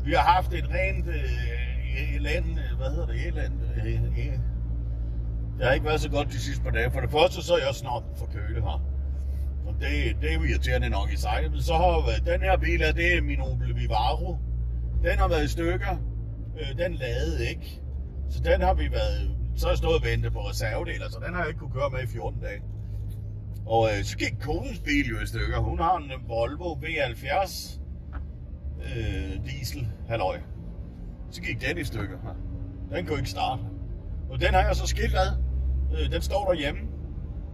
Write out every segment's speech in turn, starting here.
Vi har haft et rent det har ikke været så godt de sidste par dage. For det første så er jeg snart forkølet her. Og det er jo irriterende nok i sig. Men så har den her bil her, det er min Opel Vivaro. Den har været i stykker. Den ladede ikke. Så den har vi været... Så har jeg stået og ventet på reservedeler, så den har jeg ikke kunne køre med i 14 dage. Og så gik konens bil jo i stykker. Hun har en Volvo V70 diesel halløj. Så gik den i stykker her. Den kunne ikke starte. Og den har jeg så skilt ad. Den står derhjemme.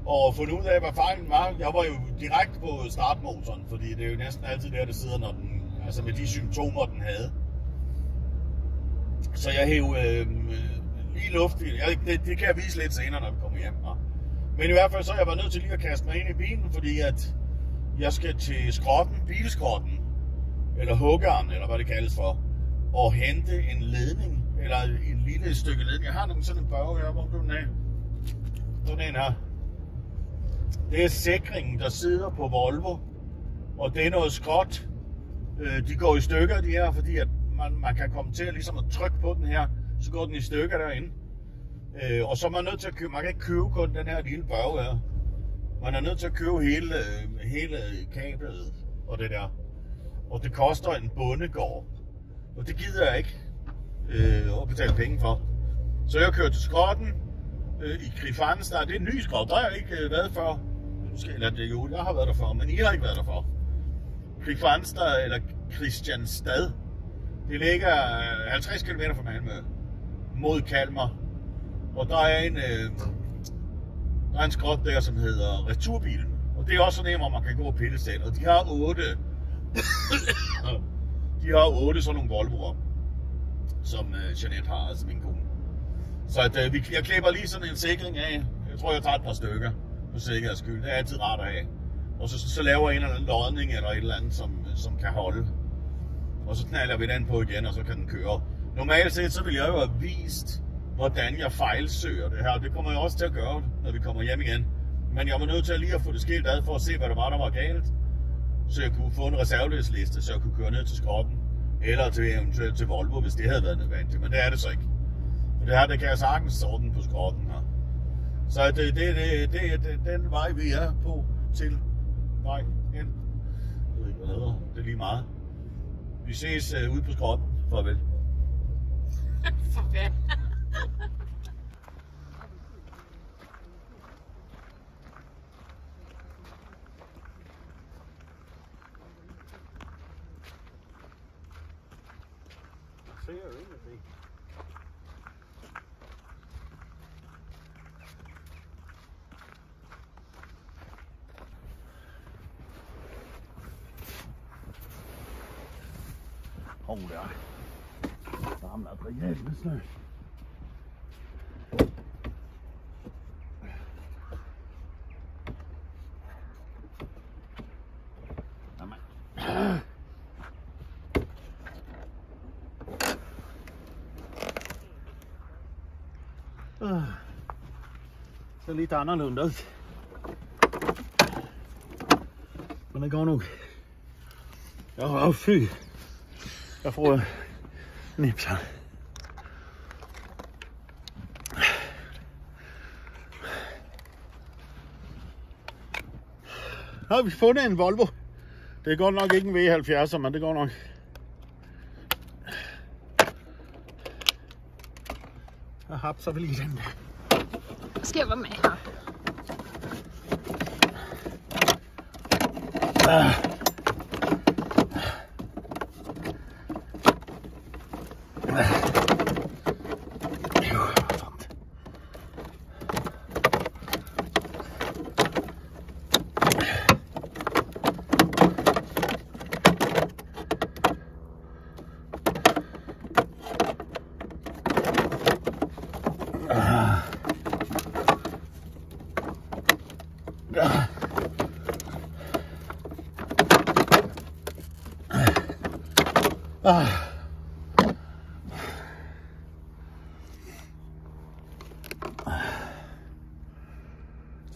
Og fundet ud af, hvad fejlen var. Jeg var jo direkte på startmotoren, fordi det er jo næsten altid der, det sidder, når den, altså med de symptomer, den havde. Så jeg hæv lige luft i. Det kan jeg vise lidt senere, når vi kommer hjem. Men i hvert fald så har jeg været nødt til lige at kaste mig ind i bilen, fordi at jeg skal til skrotten, bilskrotten, eller huggeren, eller hvad det kaldes for, og hente en ledning, eller en lille stykke ledning. Jeg har sådan en børge her, hvor den er. Sådan en her. Det er sikringen, der sidder på Volvo, og det er noget skrot. De går i stykker, de her, fordi at man kan komme til ligesom at trykke på den her, så går den i stykker derinde. Og så er man nødt til at købe, man kan ikke købe kun den her lille børge her. Man er nødt til at købe hele kablet og det der. Og det koster en bondegård. Og det gider jeg ikke at betale penge for. Så jeg kører til skrotten i Kristianstad. Det er en ny skrot, der har jeg ikke været før. Eller det er jo, jeg har været der før, men I har ikke været der før. Kristianstad eller Kristianstad. Det ligger 50 km fra Malmø mod Kalmar. Og der er en skrot der, som hedder Returbilen. Og det er også sådan en, hvor man kan gå og pille selv. Og de har 8 sådan nogle Volvoer, som Jeanette har, altså min kone. Så jeg klipper lige sådan en sikring af. Jeg tror, jeg tager et par stykker for sikkerheds skyld. Det er altid rart at have. Og så laver jeg en eller anden lodning eller et eller andet, som kan holde. Og så knalder vi den på igen, og så kan den køre. Normalt set, så vil jeg jo have vist, hvordan jeg fejlsøger det her. Det kommer jeg også til at gøre, når vi kommer hjem igen. Men jeg var nødt til lige at få det skilt ad, for at se, hvad der var galt. Så jeg kunne få en reservedelsliste, så jeg kunne køre ned til skrotten. Eller eventuelt til Volvo, hvis det havde været nødvendigt. Men det er det så ikke. Og det her, det kan jeg sagtens ordne på skrotten her. Så det er den vej, vi er på til vej hen. Jeg ved ikke, hvad det hedder. Det er lige meget. Vi ses ude på skrotten. Farvel. Farvel. Se her inde, det. Der. Ramler på hjælpen snø. Så lite annorlunda ut. Men det går nog. Ja, fy. Jag får nipsa. Har vi fundet en Volvo. Det er godt nok ikke en V70, men det går nok. Jeg hapser vel lige den der. Skal jeg være med her?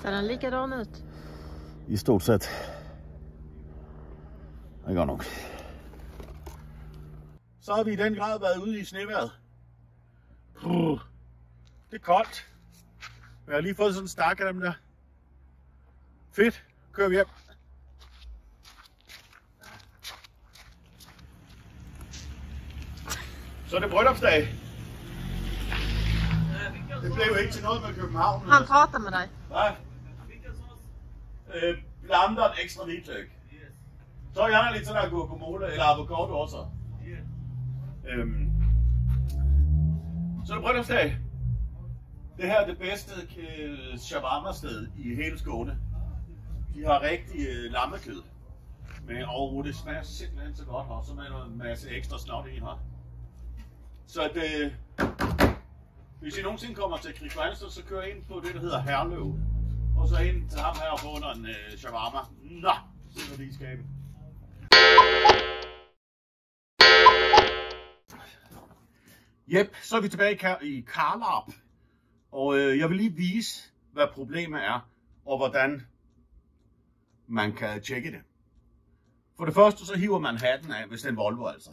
Ser den likadan ut? I stort sett. Det går nog. så har vi i den grad været ude i snevejret. Det er koldt. Jeg har lige fået sådan en stak af dem der. Fedt, kører vi hjem. Så er det bryllupsdag. Det blev jo ikke til noget med København. Han pratar med dig. Nej. Blandar en ekstra vitlök. Så gärna lite sån här guacamole eller avokado också. Så er det bryllupsdag. Det her er det bedste shawarma-sted i hele Skåne. De har rigtig lammekød. Men det smager simpelthen så godt også med en masse ekstra snot i her. Så det, hvis I nogensinde kommer til Kristianstad, så kører ind på det, der hedder Herlev. Og så ind til ham her og få under en shawarma. Nå, sidder vi i skabet. Jep, så er vi tilbage i Karlarp. Og jeg vil lige vise, hvad problemet er, og hvordan man kan tjekke det. For det første, så hiver man hatten af, hvis det er en Volvo altså.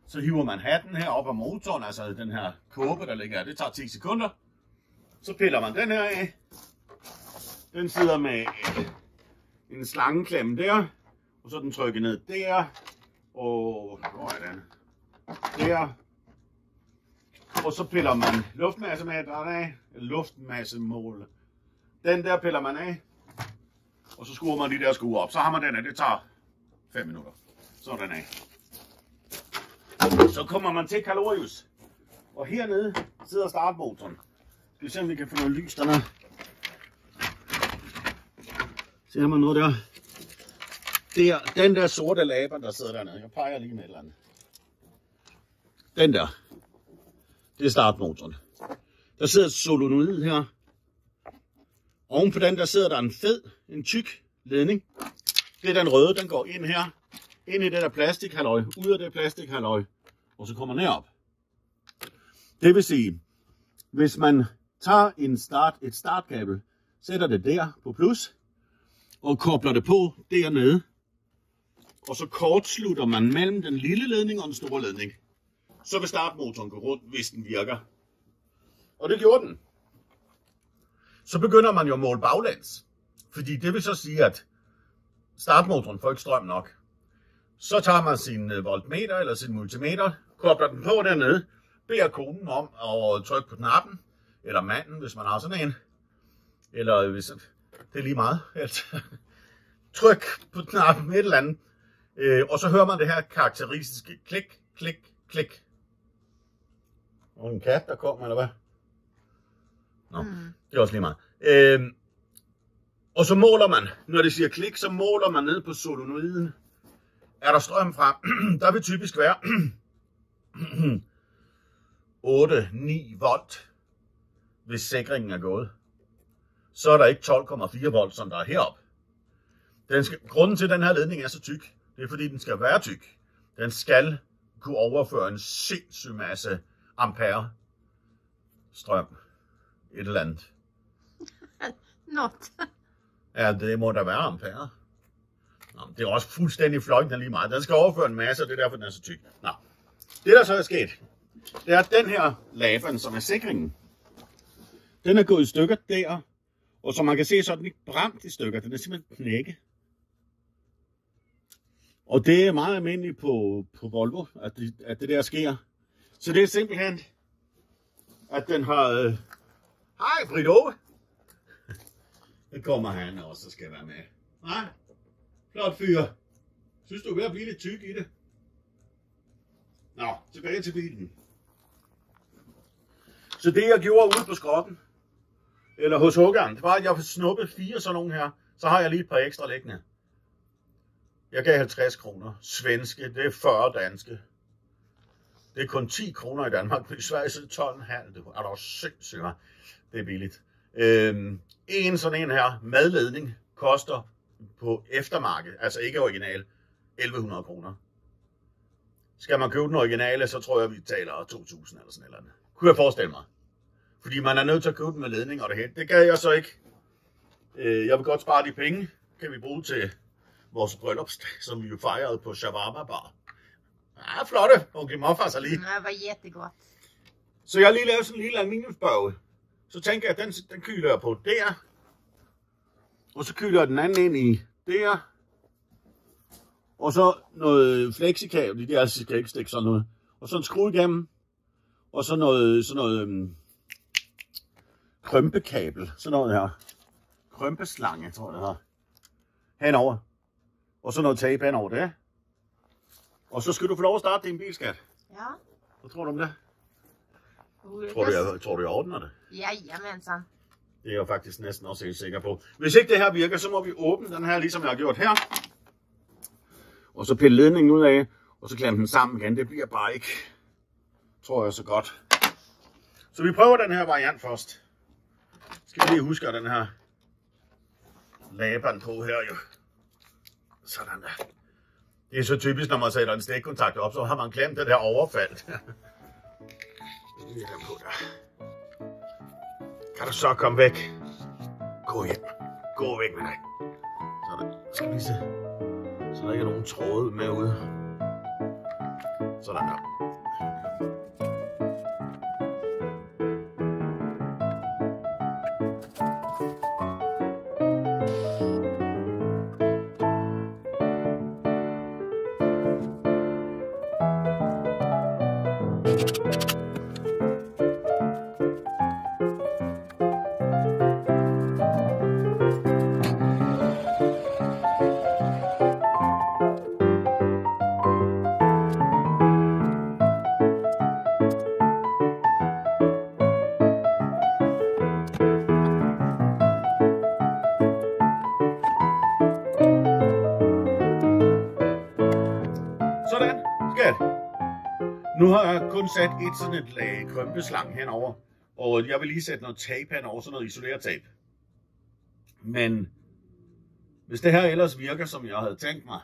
Så hiver man hatten her op af motoren, altså den her kåbe, der ligger her. Det tager 10 sekunder. Så piller man den her af. Den sidder med en slangeklemme der. Og så er den trykket ned der. Og hvor er den? Der. Og så piller man luftmassemåleren af. Luftmassemål. Den der piller man af. Og så skruer man de der skruer op. Så har man den af. Det tager 5 minutter. Så er den af. Så kommer man til Kalorius. Og hernede sidder startmotoren. Skal vi se, om vi kan få noget lys dernede. Ser man noget der? Der, den der sorte laber, der sidder dernede. Jeg peger lige med et eller andet. Den der. Det er startmotoren. Der sidder et solenoid her. Oven på den der sidder der en tyk ledning. Det er den røde, den går ind her. Ind i det der plastikhalløj. Ud af det plastikhalløj. Og så kommer den herop. Det vil sige, hvis man tager et startkabel, sætter det der på plus, og kobler det på dernede, og så kortslutter man mellem den lille ledning og den store ledning, så vil startmotoren gå rundt, hvis den virker. Og det gjorde den. Så begynder man jo at måle baglæns, fordi det vil så sige, at startmotoren får ikke strøm nok. Så tager man sin voltmeter eller sin multimeter, kobler den på dernede, beder konen om at trykke på knappen, eller manden, hvis man har sådan en, eller hvis det er lige meget, tryk på knappen, et eller andet, og så hører man det her karakteristiske klik, klik, klik. Og en kat, der kommer, eller hvad? Nå, det er også lige meget. Og så måler man, når det siger klik, så måler man ned på solenoiden. Er der strøm frem? Der vil typisk være 8-9 volt, hvis sikringen er gået. Så er der ikke 12,4 volt, som der er heroppe. Grunden til, at den her ledning er så tyk, det er fordi, den skal være tyk. Den skal kunne overføre en sindssyg masse ampere strøm. Et eller andet. Något. Ja, det må da være ampere. Nå, det er også fuldstændig fløjtende lige meget. Den skal overføre en masse, og det er derfor, den er så tyk. Nå. Det, der så er sket, det er, at den her laban, som er sikringen, den er gået i stykker der, og som man kan se, så er den ikke brændt i stykker. Den er simpelthen knækket. Og det er meget almindeligt på Volvo, at det der sker. Så det er simpelthen, at den har... Hej, Britt Ove! Det kommer han også, så skal være med. Nej, flot fyr. Synes du er ved at blive lidt tyk i det? Nå, tilbage til bilen. Så det jeg gjorde ude på skrotten, eller hos huggeren, det var, at jeg snuppede 4 sådan nogle her. Så har jeg lige et par ekstra liggende. Jeg gav 50 kroner. Svenske, det er 40 danske. Det er kun 10 kroner i Danmark, men i Sverige så er det 12,5. Det er da også sindssygt. Det er billigt. En sådan en her madledning koster på eftermarked, altså ikke original, 1100 kroner. Skal man købe den originale, så tror jeg, vi taler 2.000 eller sådan noget. Kunne jeg forestille mig. Fordi man er nødt til at købe den med ledning og det hele. Det gad jeg så ikke. Jeg vil godt spare de penge. Kan vi bruge til vores bryllupsdag, som vi jo fejrede på Shawarma Bar. Ja, flotte. Onkel Morfar så lige. Det var jättegott. Så jeg har lige lavet sådan en lille aluminiumsbørge. Så tænker jeg, at den kyler jeg på der. Og så kyler jeg den anden ind i der. Og så noget flexikabel, det er altså skal ikke stikke sådan noget. Og så en skrue igennem. Og så noget krømpekabel. Sådan noget her. Krømpeslange, tror jeg det her. Henover. Og så noget tape henover det. Og så skal du få lov at starte din bilskat. Ja. Hvad tror du om det? Yes. Tror du, jeg ordner det? Jajamensan. Det er jeg faktisk næsten også helt sikker på. Hvis ikke det her virker, så må vi åbne den her, ligesom jeg har gjort her. Og så pille ledningen ud af, og så klemme den sammen igen. Det bliver bare ikke, tror jeg, så godt. Så vi prøver den her variant først. Skal vi lige huske den her laberen på her jo. Sådan der. Det er så typisk, når man sætter en stikkontakt op, så har man glemt det der overfald. Kan du så komme væk? Gå hjem. Gå væk med dig. Sådan. Skal vi se. Så der ikke er nogen tråde med ude. Sådan der. Sådan, skat. Nu har jeg kun sat sådan et lag krømpeslang henover, og jeg vil lige sætte noget tape henover, sådan noget isolertape. Men hvis det her ellers virker, som jeg havde tænkt mig,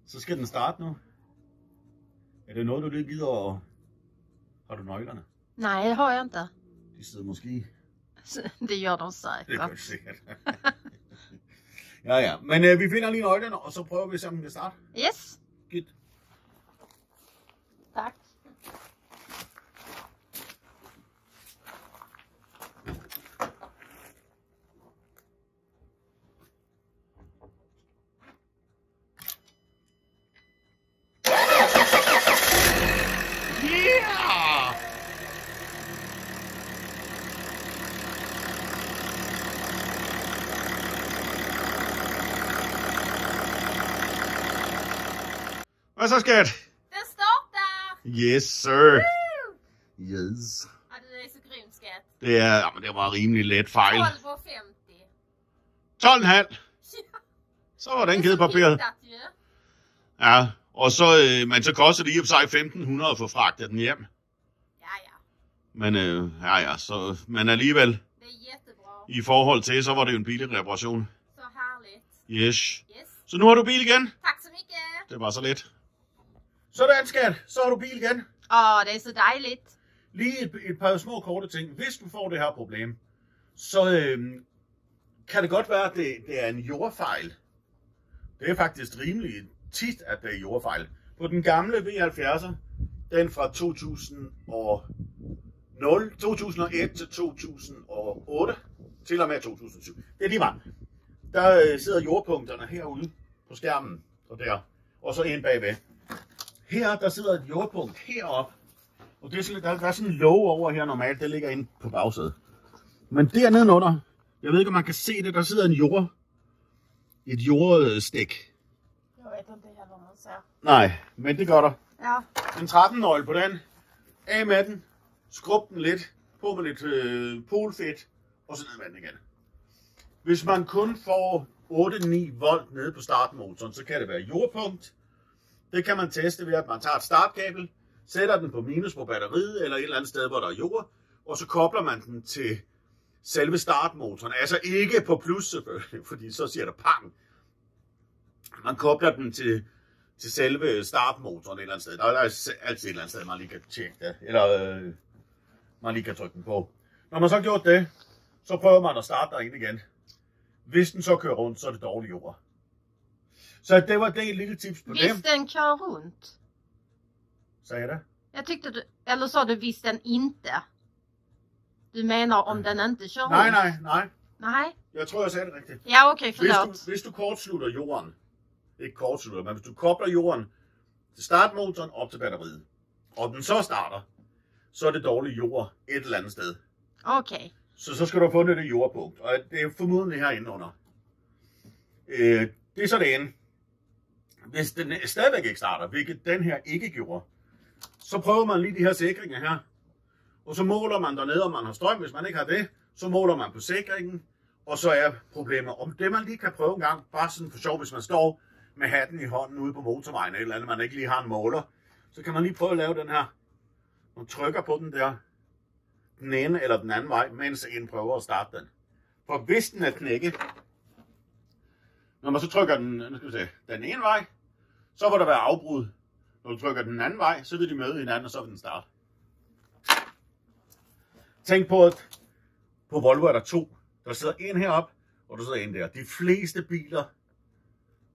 så skal den starte nu. Er det noget, du lige gider, og har du nøglerne? Nej, det har jag inte. De sidder måske. Det gör de säkert. Det kan du sikkert. Ja. Men vi finder lige nøglerne, og så prøver vi, om den kan starte. Yes. Gitt. Tack. Yeah! Hvad så, skat? Den startar! Yes, sir. Yes. Ja, det är så grymt, skat. Det var rimelig let fejl. 12,50. 12,5. Så var den givet papiret. Ja, og så, men så koster det i og for sig 1.500 at få fragtet den hjem. Ja. Men så, men alligevel, Det är jättebra. i forhold til, så var det jo en billig reparation. Så härligt. Yes. Yes. Så nu har du bil igen. Tack så mycket. Det var så let. Sådan, skat. Så har du bil igen. Ja, det är så dejligt. Lige et par små korte ting. Hvis du får det her problem, så kan det godt være, at det er en jordfejl. Det er faktisk rimelig tit, at det er jordfejl. På den gamle V70'er, den fra 2001 til 2008, til og med 2007. Det er lige meget. Der sidder jordpunkterne herude på skærmen, og der, og så ind bagved. Her, der sidder et jordpunkt heroppe, og det er sådan, der er sådan en låge over her normalt, det ligger inde på bagsædet. Men dernede under, jeg ved ikke om man kan se det, der sidder et jordstik. Jag vet inte heller vad man säger. Nej, men det gør der. Ja. En 13-nøgle på den, af med den, skrub den lidt, på med lidt polfedt, og så ned med den igen. Hvis man kun får 8-9 volt nede på startmotoren, så kan det være jordpunkt. Det kan man teste ved, at man tager et startkabel, sætter den på minus på batteriet, eller et eller andet sted, hvor der er jord, og så kobler man den til selve startmotoren. Altså ikke på plus selvfølgelig, fordi så siger der pang. Man kobler den til selve startmotoren et eller andet sted. Der er altid et eller andet sted, man lige kan tjekke det, eller man lige kan trykke den på. Når man så har gjort det, så prøver man at starte derinde igen. Hvis den så kører rundt, så er det dårlig jord. Så det var det lille tips på dem. Visst den kör runt? Sagde jeg det? Jag tyckte du, eller sa du visst den inte? Du menar om den inte kör Nej, runt? nej. Nej. Jeg tror, jeg sagde det rigtigt. Ja, okej, förlåt. Hvis du kortslutter jorden, ikke kortslutter, men hvis du kobler jorden til startmotoren op til batteriet, og den så starter, så er det dårlig jord et eller andet sted. Okej. Så skal du have fundet det jordpunkt, og det er formodentlig herinde under. Det er så det ene. Hvis den stadigvæk ikke starter, hvilket den her ikke gjorde, så prøver man lige de her sikringer her. Og så måler man dernede, om man har strøm. Hvis man ikke har det, så måler man på sikringen. Og så er problemet, om det man lige kan prøve en gang, bare sådan for sjov, hvis man står med hatten i hånden ude på motorvejen, eller andet, man ikke lige har en måler, så kan man lige prøve at lave den her. Man trykker på den der, den ene eller den anden vej, mens en prøver at starte den. For hvis den er knækket, når man så trykker den ene vej, så vil der være afbrud. Når du trykker den anden vej, så vil de møde hinanden, og så vil den starte. Tænk på, at på Volvo er der to. Der sidder en heroppe, og der sidder en der. De fleste biler,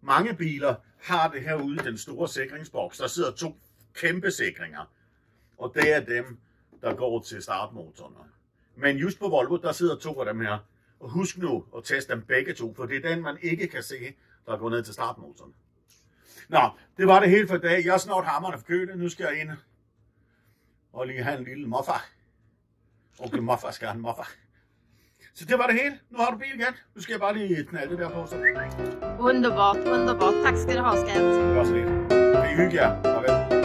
mange biler, har det herude i den store sikringsboks. Der sidder to kæmpe sikringer. Og det er dem, der går til startmotoren. Men just på Volvo, der sidder to af dem her. Og husk nu at teste dem begge to, for det er den, man ikke kan se, der går ned til startmotoren. Nå, det var det hele for i dag. Jeg er snart hammerne forkølet. Nu skal jeg ind og lige have en lille moffa. Okay, moffa skal have en moffa. Så det var det hele. Nu har du bil igen. Nu skal jeg bare lige knalde det der på. Så. Underbart, underbart. Tack ska du ha, Skat. Det var så lidt. Det er hygge jer. Farvel.